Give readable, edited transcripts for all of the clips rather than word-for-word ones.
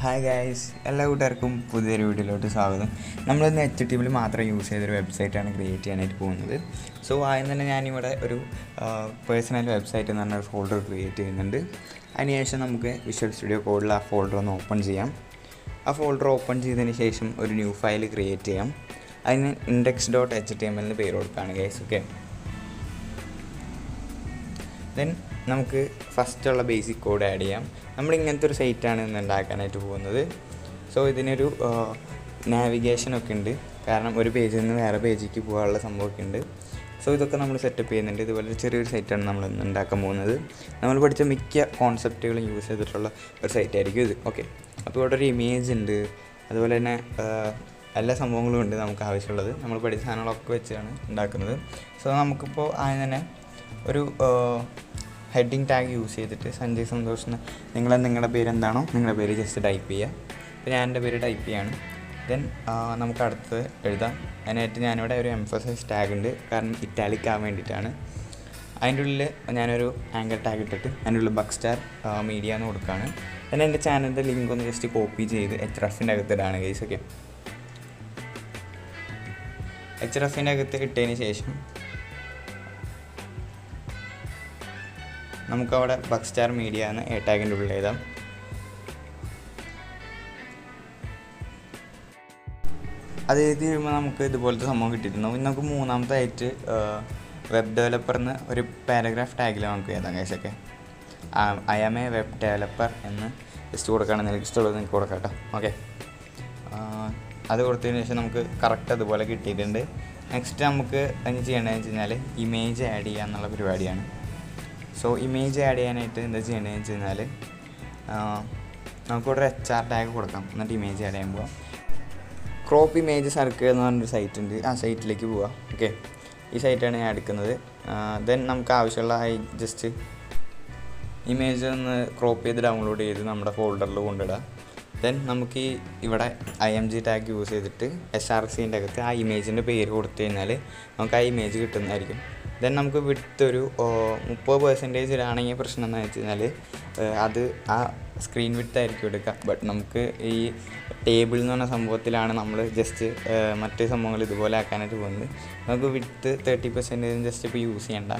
Hi guys, എല്ലാ കൂട്ടുകാർക്കും പുതിയൊരു വീഡിയോയിലോട്ട് സ്വാഗതം. നമ്മളിന്ന് HTML മാത്രം യൂസ് ചെയ്തൊരു വെബ്സൈറ്റാണ് ക്രിയേറ്റ് ചെയ്യാനായിട്ട് പോകുന്നത്. സോ ആദ്യം തന്നെ ഞാനിവിടെ ഒരു പേഴ്സണൽ വെബ്സൈറ്റ് എന്ന് പറഞ്ഞൊരു ഫോൾഡർ ക്രിയേറ്റ് ചെയ്യുന്നുണ്ട്. അതിനുശേഷം നമുക്ക് വിഷ്വൽ സ്റ്റുഡിയോ കോഡിൽ ആ ഫോൾഡർ ഒന്ന് ഓപ്പൺ ചെയ്യാം. ആ ഫോൾഡർ ഓപ്പൺ ചെയ്തതിന് ശേഷം ഒരു ന്യൂ ഫയൽ ക്രിയേറ്റ് ചെയ്യാം. അതിന് index.html എന്ന് പേര് കൊടുക്കുകയാണ് ഗൈസ്. ഓക്കെ, ദെൻ നമുക്ക് ഫസ്റ്റുള്ള ബേസിക് കോഡ് ആഡ് ചെയ്യാം. നമ്മൾ ഇങ്ങനത്തെ ഒരു സൈറ്റാണ് ഇന്ന് ഉണ്ടാക്കാനായിട്ട് പോകുന്നത്. സോ ഇതിനൊരു നാവിഗേഷനൊക്കെ ഉണ്ട്, കാരണം ഒരു പേജിൽ നിന്ന് വേറെ പേജിലേക്ക് പോകാനുള്ള സംഭവമൊക്കെ ഉണ്ട്. സോ ഇതൊക്കെ നമ്മൾ സെറ്റപ്പ് ചെയ്യുന്നുണ്ട്. ഇതുപോലെ ചെറിയൊരു സൈറ്റാണ് നമ്മൾ ഇന്ന് ഉണ്ടാക്കാൻ പോകുന്നത്. നമ്മൾ പഠിച്ച മിക്ക കോൺസെപ്റ്റുകളും യൂസ് ചെയ്തിട്ടുള്ള ഒരു സൈറ്റായിരിക്കും ഇത്. ഓക്കെ, അപ്പോൾ ഇവിടെ ഒരു ഇമേജ് ഉണ്ട്, അതുപോലെ തന്നെ എല്ലാ സംഭവങ്ങളും ഉണ്ട് നമുക്ക് ആവശ്യമുള്ളത്. നമ്മൾ പഠിച്ച സാധനങ്ങളൊക്കെ വെച്ചാണ് ഉണ്ടാക്കുന്നത്. സോ നമുക്കിപ്പോൾ ആദ്യം തന്നെ ഒരു ഹെഡിങ് ടാഗ് യൂസ് ചെയ്തിട്ട് സഞ്ജയ് സന്തോഷ് നിങ്ങളുടെ പേര് എന്താണോ നിങ്ങളുടെ പേര് ജസ്റ്റ് ടൈപ്പ് ചെയ്യുക. അപ്പോൾ ഞാൻ എൻ്റെ പേര് ടൈപ്പ് ചെയ്യാണ്. ദെൻ നമുക്ക് അടുത്ത് എഴുതാം. അതിനായിട്ട് ഞാനിവിടെ ഒരു എംഫസൈസ് ടാഗ് ഉണ്ട്, കാരണം ഇറ്റാലിക് ആവാൻ വേണ്ടിയിട്ടാണ്. അതിൻ്റെ ഉള്ളിൽ ഞാനൊരു ആങ്കർ ടാഗ് ഇട്ടിട്ട് അതിൻ്റെ ഉള്ളിൽ ബക്സ്റ്റാർ മീഡിയ എന്ന് കൊടുക്കുകയാണ്. then എൻ്റെ ചാനലിൻ്റെ ലിങ്ക് ഒന്ന് ജസ്റ്റ് കോപ്പി ചെയ്ത് hrefൻ്റെ അകത്തിടാണ് ഗൈസ്. ഓക്കെ, hrefൻ്റെ അകത്ത് ഇട്ടതിന് ശേഷം നമുക്കവിടെ ബക്സ്റ്റാർ മീഡിയ എന്ന് ടാഗിൻ്റെ ഉള്ളിൽ എഴുതാം. അത് എഴുതി കഴിയുമ്പോൾ നമുക്ക് ഇതുപോലത്തെ സംഭവം കിട്ടിയിട്ടുണ്ടാവും. ഇന്ന് നമുക്ക് മൂന്നാമതായിട്ട് വെബ് ഡെവലപ്പറിന് ഒരു പാരഗ്രാഫ് ടാഗിൽ നമുക്ക് എഴുതാം guys. Okay I am a web developer എന്ന് ജസ്റ്റ് കൊടുക്കുകയാണെങ്കിൽ നിങ്ങൾക്ക് ഇഷ്ടമുള്ളത് നിങ്ങൾക്ക് കൊടുക്കാം കേട്ടോ. ഓക്കെ, അത് കൊടുത്തതിന് ശേഷം നമുക്ക് കറക്റ്റ് അതുപോലെ കിട്ടിയിട്ടുണ്ട്. നെക്സ്റ്റ് നമുക്ക് അതിന് ചെയ്യേണ്ടതെന്ന് വെച്ച് കഴിഞ്ഞാൽ ഇമേജ് ആഡ് ചെയ്യുക എന്നുള്ള പരിപാടിയാണ്. സോ ഇമേജ് ആഡ് ചെയ്യാനായിട്ട് എന്താ ചെയ്യേണ്ടതെന്ന് വെച്ച് കഴിഞ്ഞാൽ നമുക്കിവിടെ HR ടാഗ് കൊടുക്കാം. എന്നിട്ട് ഇമേജ് ആഡ് ചെയ്യുമ്പോൾ ക്രോപ്പ് ഇമേജ് സർക്കിൾ എന്ന് പറഞ്ഞൊരു സൈറ്റ് ഉണ്ട്, ആ സൈറ്റിലേക്ക് പോവാം. ഓക്കെ, ഈ സൈറ്റാണ് ഞാൻ എടുക്കുന്നത്. ദെൻ നമുക്ക് ആവശ്യമുള്ള ജസ്റ്റ് ഇമേജ് ഒന്ന് ക്രോപ്പ് ചെയ്ത് ഡൗൺലോഡ് ചെയ്ത് നമ്മുടെ ഫോൾഡറിൽ കൊണ്ടിടാം. ദെൻ നമുക്ക് ഇവിടെ IMG ടാഗ് യൂസ് ചെയ്തിട്ട് SRCൻ്റെ അകത്ത് ആ ഇമേജിൻ്റെ പേര് കൊടുത്തു കഴിഞ്ഞാൽ നമുക്ക് ആ ഇമേജ് കിട്ടുന്നതായിരിക്കും. ദെൻ നമുക്ക് വിട്ടൊരു 30% ഇടാണെങ്കിൽ പ്രശ്നം എന്ന് വെച്ച് കഴിഞ്ഞാൽ അത് ആ സ്ക്രീൻ വിട്ടായിരിക്കും എടുക്കുക. ബട്ട് നമുക്ക് ഈ ടേബിൾ എന്ന് പറഞ്ഞ സംഭവത്തിലാണ് നമ്മൾ ജസ്റ്റ് മറ്റേ സംഭവങ്ങൾ ഇതുപോലെ ആക്കാനായിട്ട് പോകുന്നത്. നമുക്ക് വിട്ട് 30% ജസ്റ്റ് ഇപ്പോൾ യൂസ് ചെയ്യണ്ട.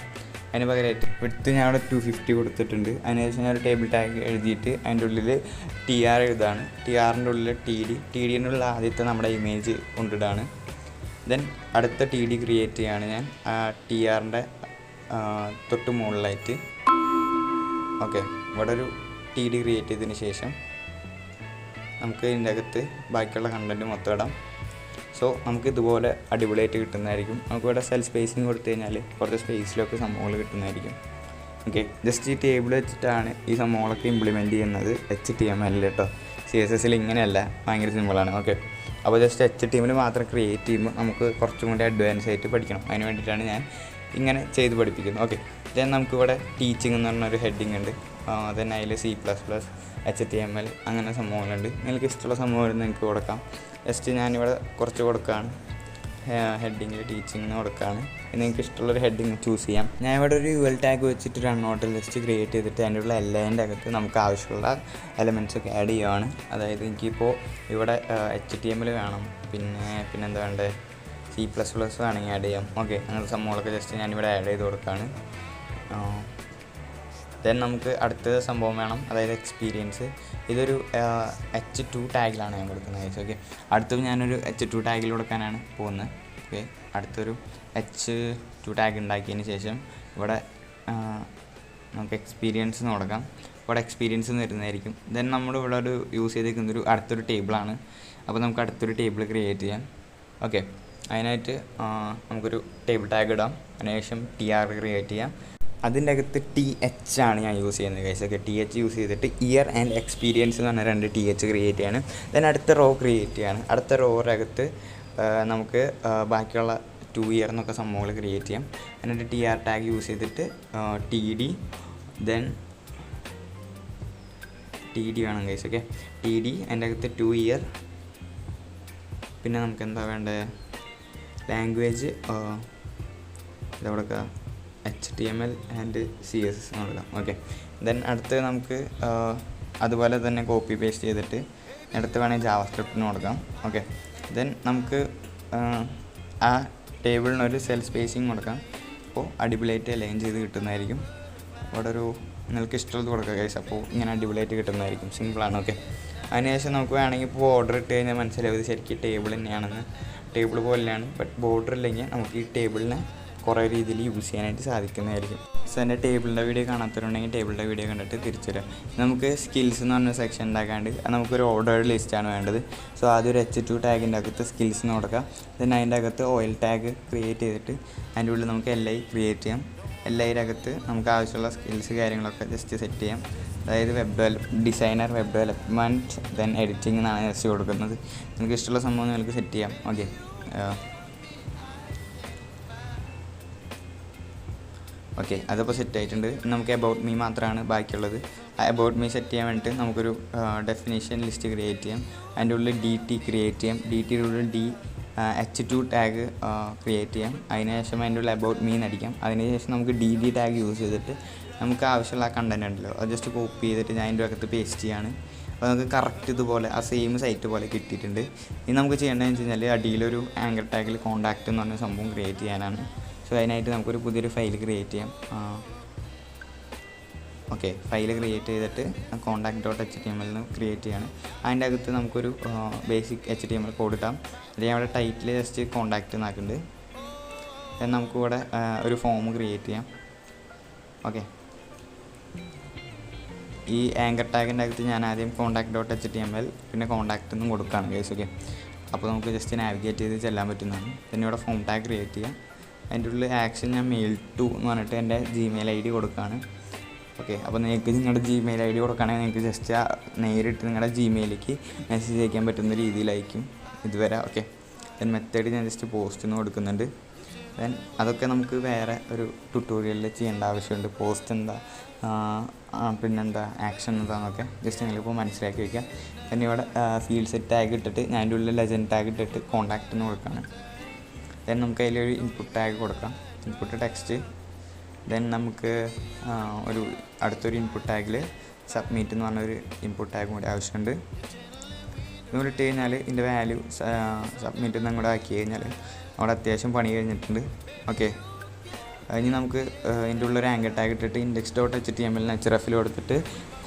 അതിന് പകരമായിട്ട് വിട്ട് ഞാൻ അവിടെ 250 കൊടുത്തിട്ടുണ്ട്. അതിനുശേഷം ഞാൻ ഒരു ടേബിൾ ടാഗ് എഴുതിയിട്ട് അതിൻ്റെ ഉള്ളിൽ TR എഴുതാണ്. TRൻ്റെ ഉള്ളിൽ TDൻ്റെ ഉള്ളിൽ ആദ്യത്തെ നമ്മുടെ ഇമേജ് കൊണ്ടിടാണ്. ദെൻ അടുത്ത TD ക്രിയേറ്റ് ചെയ്യാണ് ഞാൻ TRൻ്റെ തൊട്ട് മുകളിലായിട്ട്. ഓക്കെ, ഇവിടെ ഒരു TD ക്രിയേറ്റ് ചെയ്തതിന് ശേഷം നമുക്ക് ഇതിൻ്റെ അകത്ത് ബാക്കിയുള്ള കണ്ടൻറ്റ് മൊത്തം ഇടാം. സോ നമുക്ക് ഇതുപോലെ അടിപൊളിയായിട്ട് കിട്ടുന്നതായിരിക്കും. നമുക്കിവിടെ സെൽ സ്പേസിങ് കൊടുത്തു കഴിഞ്ഞാൽ കുറച്ച് സ്പേസിലൊക്കെ സംഭവങ്ങൾ കിട്ടുന്നതായിരിക്കും. ഓക്കെ, ജസ്റ്റ് ഈ ടേബിൾ വെച്ചിട്ടാണ് ഈ സംഭവങ്ങളൊക്കെ ഇംപ്ലിമെൻറ്റ് ചെയ്യുന്നത്. HTML കേട്ടോ, CSSൽ ഇങ്ങനെയല്ല, ഭയങ്കര സിമ്പിളാണ്. ഓക്കെ, അപ്പോൾ ജസ്റ്റ് HTML മാത്രം ക്രിയേറ്റ് ചെയ്യുമ്പോൾ നമുക്ക് കുറച്ചും കൂടി അഡ്വാൻസ് ആയിട്ട് പഠിക്കണം. അതിന് വേണ്ടിയിട്ടാണ് ഞാൻ ഇങ്ങനെ ചെയ്ത് പഠിപ്പിക്കുന്നത്. ഓക്കെ, ദെൻ നമുക്കിവിടെ ടീച്ചിങ് എന്ന് പറഞ്ഞൊരു ഹെഡിങ് ഉണ്ട്. ദെൻ അതിൽ C++, HTML അങ്ങനെ സംഭവങ്ങളുണ്ട്. നിങ്ങൾക്ക് ഇഷ്ടമുള്ള സംഭവങ്ങൾ നിങ്ങൾക്ക് കൊടുക്കാം. ജസ്റ്റ് ഞാനിവിടെ കുറച്ച് കൊടുക്കുകയാണ്, ഹെഡിങ്ങിൽ ടീച്ചിങ് എന്ന് കൊടുക്കുകയാണ്. നിങ്ങൾക്ക് ഇഷ്ടമുള്ളൊരു ഹെഡിങ് ചൂസ് ചെയ്യാം. ഞാൻ ഇവിടെ ഒരു UL ടാഗ് വെച്ചിട്ട് റണ്ണൗട്ട് ലിസ്റ്റ് ക്രിയേറ്റ് ചെയ്തിട്ട് അതിൻ്റെ ഉള്ള എല്ലാതിൻ്റെ അകത്ത് നമുക്ക് ആവശ്യമുള്ള എലമെൻറ്റ്സൊക്കെ ആഡ് ചെയ്യുകയാണ്. അതായത് എനിക്കിപ്പോൾ ഇവിടെ HTML വേണം, പിന്നെന്താ വേണ്ടത്, C++ വേണമെങ്കിൽ ആഡ് ചെയ്യാം. ഓക്കെ, അങ്ങനത്തെ സംഭവങ്ങളൊക്കെ ജസ്റ്റ് ഞാനിവിടെ ആഡ് ചെയ്ത് കൊടുക്കുകയാണ്. ദെൻ നമുക്ക് അടുത്ത സംഭവം വേണം, അതായത് എക്സ്പീരിയൻസ്. ഇതൊരു H2 ടാഗിലാണ് ഞാൻ കൊടുക്കുന്നത്. ഓക്കെ, അടുത്തത് ഞാനൊരു H2 ടാഗിൽ കൊടുക്കാനാണ് പോകുന്നത്. ഓക്കെ, അടുത്തൊരു H2 ടാഗ് ഉണ്ടാക്കിയതിന് ശേഷം ഇവിടെ നമുക്ക് എക്സ്പീരിയൻസ് എന്ന് കൊടുക്കാം. ഇവിടെ എക്സ്പീരിയൻസ് എന്ന് വരുന്നതായിരിക്കും. ദെൻ നമ്മളിവിടെ ഒരു യൂസ് ചെയ്തിരിക്കുന്നൊരു അടുത്തൊരു ടേബിളാണ്. അപ്പോൾ നമുക്ക് അടുത്തൊരു ടേബിൾ ക്രിയേറ്റ് ചെയ്യാം. ഓക്കെ, അതിനായിട്ട് നമുക്കൊരു ടേബിൾ ടാഗ് ഇടാം. അതിനുശേഷം TR ക്രിയേറ്റ് ചെയ്യാം. അതിൻ്റെ അകത്ത് TH ആണ് ഞാൻ യൂസ് ചെയ്യുന്നത് ഗൈസ്. ഒക്കെ TH യൂസ് ചെയ്തിട്ട് ഇയർ ആൻഡ് എക്സ്പീരിയൻസ് എന്ന് പറഞ്ഞാൽ 2 TH ക്രിയേറ്റ് ചെയ്യാണ്. ദെൻ അടുത്ത റോ ക്രിയേറ്റ് ചെയ്യാണ്. അടുത്ത റോയുടെ നമുക്ക് ബാക്കിയുള്ള 2 ഇയർ എന്നൊക്കെ സംഭവങ്ങൾ ക്രിയേറ്റ് ചെയ്യാം. എന്നിട്ട് TR ടാഗ് യൂസ് ചെയ്തിട്ട് TD, ദെൻ TD വേണം ഗൈസ്. ഓക്കെ, TD അതിൻ്റെ അകത്ത് 2 ഇയർ. പിന്നെ നമുക്ക് എന്താ വേണ്ടത്, ലാംഗ്വേജ് ഇതെവിടെയൊക്കെ HTML ആൻഡ് CSS കൊടുക്കാം. ഓക്കെ, ദെൻ അടുത്ത് നമുക്ക് അതുപോലെ തന്നെ കോപ്പി പേസ്റ്റ് ചെയ്തിട്ട് അടുത്ത് വേണമെങ്കിൽ ജാവാസ്ക്രിപ്റ്റിന് കൊടുക്കാം. ഓക്കെ, ദെൻ നമുക്ക് ആ ടേബിളിനൊരു സെൽ സ്പേസിങ് കൊടുക്കാം. അപ്പോൾ അടിപൊളിയായിട്ട് അലൈൻ ചെയ്ത് കിട്ടുന്നതായിരിക്കും. അവിടെ ഒരു നിങ്ങൾക്ക് ഇഷ്ടമുള്ളത് കൊടുക്കുക ഗൈസ്. അപ്പോൾ ഇങ്ങനെ അടിപൊളിയായിട്ട് കിട്ടുന്നതായിരിക്കും. സിമ്പിളാണ്. ഓക്കെ, അതിനുശേഷം നമുക്ക് വേണമെങ്കിൽ ഇപ്പോൾ ബോർഡർ ഇട്ട് കഴിഞ്ഞാൽ മനസ്സിലാവും ഇത് ശരിക്കും ടേബിൾ തന്നെയാണെന്ന്. ടേബിൾ പോലെയാണ്, ബട്ട് ബോർഡർ ഇല്ലെങ്കിൽ നമുക്ക് ഈ ടേബിളിനെ കുറേ രീതിയിൽ യൂസ് ചെയ്യാനായിട്ട് സാധിക്കുന്നതായിരിക്കും. സോ എൻ്റെ ടേബിളിൻ്റെ വീഡിയോ കാണാത്തവരുണ്ടെങ്കിൽ ടേബിളിൻ്റെ വീഡിയോ കണ്ടിട്ട് തിരിച്ചു വരാം. നമുക്ക് സ്കിൽസ് എന്ന് പറഞ്ഞ സെക്ഷൻ ഉണ്ടാക്കാണ്ട് നമുക്കൊരു ഓർഡേർഡ് ലിസ്റ്റാണ് വേണ്ടത്. സോ ആദ്യം ഒരു H2 ടാഗിൻ്റെ അകത്ത് സ്കിൽസ് എന്ന് കൊടുക്കാം. ദെൻ അതിൻ്റെ അകത്ത് ഓയിൽ ടാഗ് ക്രിയേറ്റ് ചെയ്തിട്ട് അതിൻ്റെ ഉള്ളിൽ നമുക്ക് LI ക്രിയേറ്റ് ചെയ്യാം. LIയുടെ അകത്ത് നമുക്ക് ആവശ്യമുള്ള സ്കിൽസ് കാര്യങ്ങളൊക്കെ ജസ്റ്റ് സെറ്റ് ചെയ്യാം. അതായത് designer, web development, then editing എന്നാണ് ജസ്റ്റ് കൊടുക്കുന്നത്. നിങ്ങൾക്ക് ഇഷ്ടമുള്ള സംഭവം നിങ്ങൾക്ക് സെറ്റ് ചെയ്യാം. ഓക്കെ, അതിപ്പോൾ സെറ്റ് ആയിട്ടുണ്ട്. നമുക്ക് അബൌട്ട് മീ മാത്രമാണ് ബാക്കിയുള്ളത്. അബൌട്ട് മീ സെറ്റ് ചെയ്യാൻ വേണ്ടിയിട്ട് നമുക്കൊരു ഡെഫിനേഷൻ ലിസ്റ്റ് ക്രിയേറ്റ് ചെയ്യാം. അതിൻ്റെ ഉള്ളിൽ DT ക്രിയേറ്റ് ചെയ്യാം. DTയുടെ ഉള്ളിൽ H2 ടാഗ് ക്രിയേറ്റ് ചെയ്യാം. അതിനുശേഷം അതിൻ്റെ ഉള്ളിൽ അബൌട്ട് മീ എന്നടിക്കാം. അതിനുശേഷം നമുക്ക് DD ടാഗ് യൂസ് ചെയ്തിട്ട് നമുക്ക് ആവശ്യമുള്ള ആ കണ്ടൻറ് ഉണ്ടല്ലോ അത് ജസ്റ്റ് കോപ്പി ചെയ്തിട്ട് ഞാൻ അതിൻ്റെ അകത്ത് പേസ്റ്റ് ചെയ്യാണ്. അപ്പോൾ നമുക്ക് കറക്റ്റ് ഇതുപോലെ ആ സെയിം സൈറ്റ് പോലെ കിട്ടിയിട്ടുണ്ട്. ഇനി നമുക്ക് ചെയ്യേണ്ടതെന്ന് വെച്ച് കഴിഞ്ഞാൽ അടിയിലൊരു ആങ്കർ ടാഗിൽ കോൺടാക്റ്റ് എന്ന് പറഞ്ഞ സംഭവം ക്രിയേറ്റ് ചെയ്യാനാണ്. സോ അതിനായിട്ട് നമുക്കൊരു പുതിയൊരു ഫയൽ ക്രിയേറ്റ് ചെയ്യാം. ഓക്കെ, ഫയൽ ക്രിയേറ്റ് ചെയ്തിട്ട് contact.html ക്രിയേറ്റ് ചെയ്യാണ്. അതിൻ്റെ അകത്ത് നമുക്കൊരു ബേസിക് HTML കോഡ് ഇട്ടാം. അല്ലെങ്കിൽ അവിടെ ടൈറ്റിൽ ജസ്റ്റ് കോൺടാക്റ്റ് എന്നാക്കുന്നുണ്ട്. നമുക്കിവിടെ ഒരു ഫോം ക്രിയേറ്റ് ചെയ്യാം. ഓക്കെ, ഈ ആങ്കർ ടാഗിൻ്റെ അകത്ത് ഞാൻ ആദ്യം contact.html പിന്നെ കോൺടാക്റ്റ് എന്നും കൊടുക്കുകയാണ് ഗൈസ്. ഓക്കെ, അപ്പോൾ നമുക്ക് ജസ്റ്റ് നാവിഗേറ്റ് ചെയ്ത് ചെല്ലാൻ പറ്റുന്നതാണ്. പിന്നെ ഇവിടെ ഫോം ടാഗ് ക്രിയേറ്റ് ചെയ്യാം. അതിൻ്റെ ഉള്ളിൽ ആക്ഷൻ ഞാൻ മെയിൽ ടു എന്ന് പറഞ്ഞിട്ട് എൻ്റെ Gmail ID കൊടുക്കുകയാണ്. ഓക്കെ, അപ്പോൾ നിങ്ങൾക്ക് നിങ്ങളുടെ Gmail ID കൊടുക്കുകയാണെങ്കിൽ നിങ്ങൾക്ക് ജസ്റ്റ് നേരിട്ട് നിങ്ങളുടെ Gmailലേക്ക് മെസ്സേജ് അയക്കാൻ പറ്റുന്ന രീതിയിലായിരിക്കും ഇതുവരെ. ഓക്കെ, ദെൻ മെത്തേഡ് ഞാൻ ജസ്റ്റ് പോസ്റ്റ് എന്ന് കൊടുക്കുന്നുണ്ട്. ദെൻ അതൊക്കെ നമുക്ക് വേറെ ഒരു ട്യൂട്ടോറിയലിൽ ചെയ്യേണ്ട ആവശ്യമുണ്ട്. പോസ്റ്റ് എന്താ, പിന്നെന്താ ആക്ഷൻ എന്താണെന്നൊക്കെ ജസ്റ്റ് നിങ്ങളിപ്പോൾ മനസ്സിലാക്കി വയ്ക്കുക. പിന്നെ ഇവിടെ ഫീൽഡ് സെറ്റ് ടാഗ് ഇട്ടിട്ട് ഞാൻ അതിൻ്റെ ഉള്ളിൽ ലെജൻഡ് ടാഗ് ഇട്ടിട്ട് കോൺടാക്റ്റ് എന്ന് കൊടുക്കുകയാണ്. ദെൻ നമുക്ക് അതിലൊരു ഇൻപുട്ട് ടാഗ് കൊടുക്കാം, ഇൻപുട്ട് ടെക്സ്റ്റ്. ദെൻ നമുക്ക് ഒരു അടുത്തൊരു ഇൻപുട്ട് ടാഗിൽ സബ്മിറ്റ് എന്ന് പറഞ്ഞൊരു ഇൻപുട്ട് ടാഗ് കൂടി ആവശ്യമുണ്ട്. ഇതുകൂടി ഇട്ട് കഴിഞ്ഞാൽ ഇതിൻ്റെ വാല്യൂ സബ്മിറ്റ് എന്ന് കൂടെ ആക്കി കഴിഞ്ഞാൽ അവിടെ അത്യാവശ്യം പണി കഴിഞ്ഞിട്ടുണ്ട്. ഓക്കെ, ഇനി നമുക്ക് ഇതിൻ്റെ ഉള്ളൊരു ആങ്കർ ടാഗ് ഇട്ടിട്ട് index.html hrefൽ കൊടുത്തിട്ട്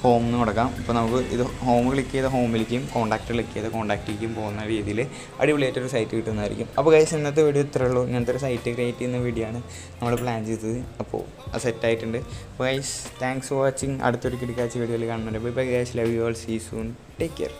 ഹോം എന്ന് കൊടുക്കാം. ഇപ്പോൾ നമുക്ക് ഇത് ഹോം ക്ലിക്ക് ചെയ്ത ഹോമിലേക്കും കോൺടാക്റ്റ് ക്ലിക്ക് ചെയ്ത കോൺടാക്റ്റിലേക്കും പോകുന്ന രീതിയിൽ അടിപൊളിയായിട്ടൊരു സൈറ്റ് കിട്ടുന്നതായിരിക്കും. അപ്പോൾ ഗൈസ്, ഇന്നത്തെ വീഡിയോ ഇത്രയേ ഉള്ളൂ. ഇങ്ങനത്തെ ഒരു സൈറ്റ് ക്രിയേറ്റ് ചെയ്യുന്ന വീഡിയോ ആണ് നമ്മൾ പ്ലാൻ ചെയ്തത്. അപ്പോൾ അത് സെറ്റായിട്ടുണ്ട്. അപ്പോൾ ഗൈസ്, താങ്ക്സ് ഫോർ വാച്ചിങ്. അടുത്തൊരു കിടക്കാച്ച വീഡിയോയിൽ കാണുന്നുണ്ട്. Bye bye guys, love you all, see soon, take care.